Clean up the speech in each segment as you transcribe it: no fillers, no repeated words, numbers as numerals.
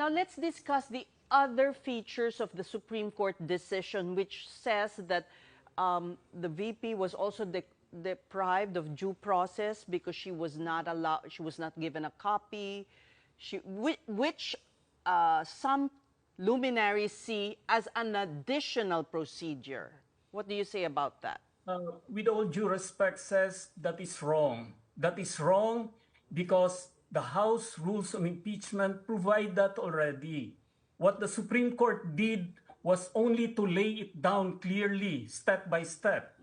Now let's discuss the other features of the Supreme Court decision, which says that the VP was also deprived of due process because she was not allowed, she was not given a copy, which some luminaries see as an additional procedure. What do you say about that? With all due respect, says that is wrong. That is wrong because the House Rules of Impeachment provide that already. What the Supreme Court did was only to lay it down clearly, step by step.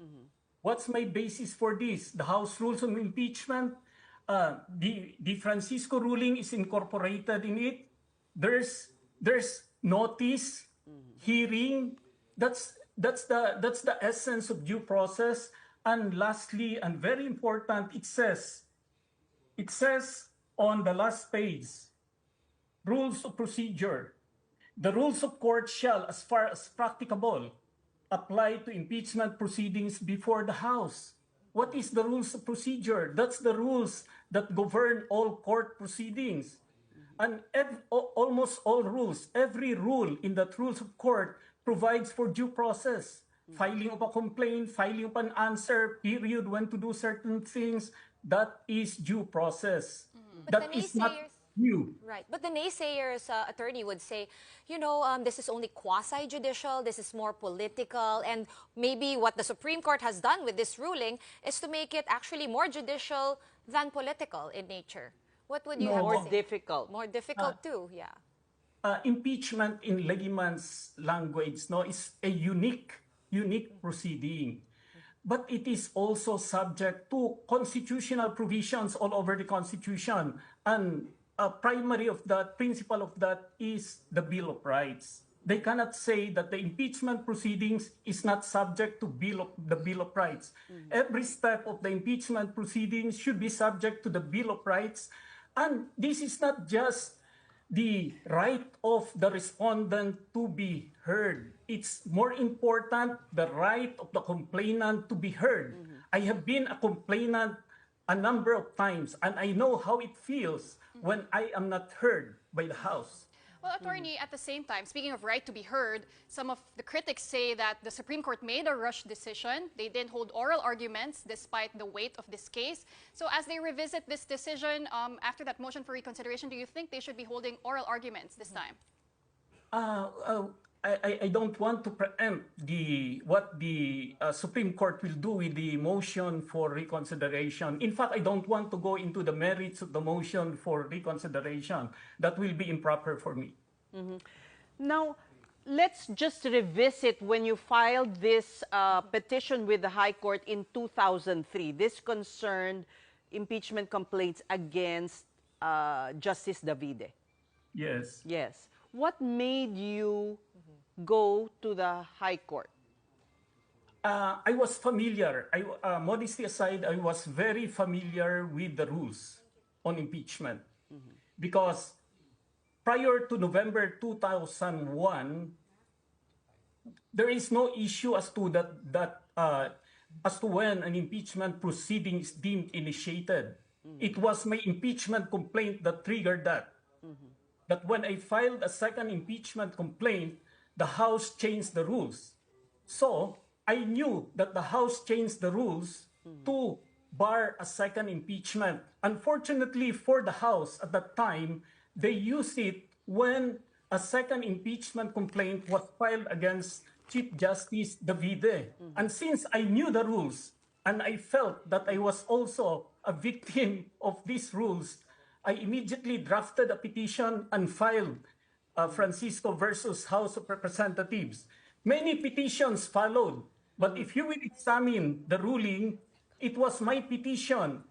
What's my basis for this? The House Rules of Impeachment, the Francisco ruling is incorporated in it. There's notice, hearing. That's the essence of due process. And lastly, and very important, it says on the last page, rules of procedure. The rules of court shall, as far as practicable, apply to impeachment proceedings before the House. What is the rules of procedure? That's the rules that govern all court proceedings. And almost all rules, every rule in that rules of court provides for due process. Filing of a complaint, filing of an answer, period, when to do certain things, that is due process. That is not new. Right. But the naysayers, attorney, would say, you know, this is only quasi-judicial, this is more political, and maybe what the Supreme Court has done with this ruling is to make it actually more judicial than political in nature. What would you have More to say? difficult. More difficult too, yeah. Impeachment in layman's language is a unique proceeding. But it is also subject to constitutional provisions all over the Constitution. And a primary of that, principle of that is the Bill of Rights. They cannot say that the impeachment proceedings is not subject to the Bill of Rights. Every step of the impeachment proceedings should be subject to the Bill of Rights. And this is not just the right of the respondent to be heard. It's more important, the right of the complainant to be heard. I have been a complainant a number of times, and I know how it feels when I am not heard by the House. Well, attorney, at the same time, speaking of right to be heard, some of the critics say that the Supreme Court made a rushed decision. They didn't hold oral arguments despite the weight of this case. So as they revisit this decision after that motion for reconsideration, do you think they should be holding oral arguments this time? I don't want to preempt what the Supreme Court will do with the motion for reconsideration. In fact, I don't want to go into the merits of the motion for reconsideration. That will be improper for me. Now, let's just revisit when you filed this petition with the High Court in 2003. This concerned impeachment complaints against Justice Davide. Yes. Yes. What made you go to the High Court? I was familiar. Modesty aside, I was very familiar with the rules on impeachment because prior to November 2001, there is no issue as to as to when an impeachment proceeding is deemed initiated. It was my impeachment complaint that triggered that. That when I filed a second impeachment complaint, the House changed the rules. So I knew that the House changed the rules to bar a second impeachment. Unfortunately for the House at that time, they used it when a second impeachment complaint was filed against Chief Justice Davide. And since I knew the rules and I felt that I was also a victim of these rules, I immediately drafted a petition and filed Francisco versus House of Representatives. Many petitions followed, but if you will examine the ruling, it was my petition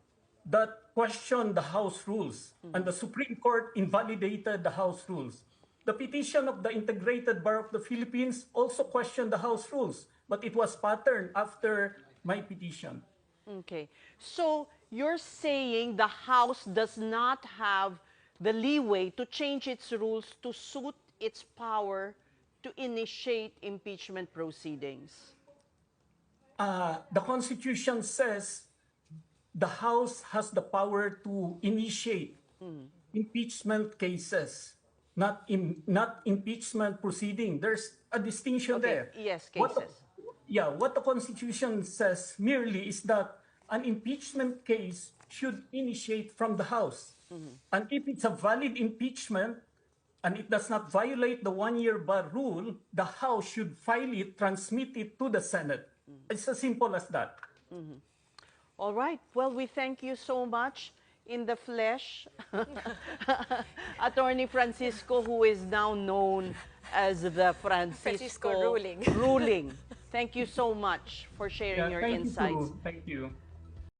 that questioned the House rules, and the Supreme Court invalidated the House rules. The petition of the Integrated Bar of the Philippines also questioned the House rules, but it was patterned after my petition. Okay. So you're saying the House does not have the leeway to change its rules to suit its power to initiate impeachment proceedings? The Constitution says the House has the power to initiate impeachment cases. not impeachment proceeding. There's a distinction there. Yes, What the, cases. what the Constitution says merely is that an impeachment case should initiate from the House. And if it's a valid impeachment and it does not violate the one-year bar rule, the House should file it, transmit it to the Senate. It's as simple as that. All right. Well, we thank you so much in the flesh, Attorney Francisco, who is now known as the Francisco ruling. ruling. Thank you so much for sharing your Thank insights. you. Thank you.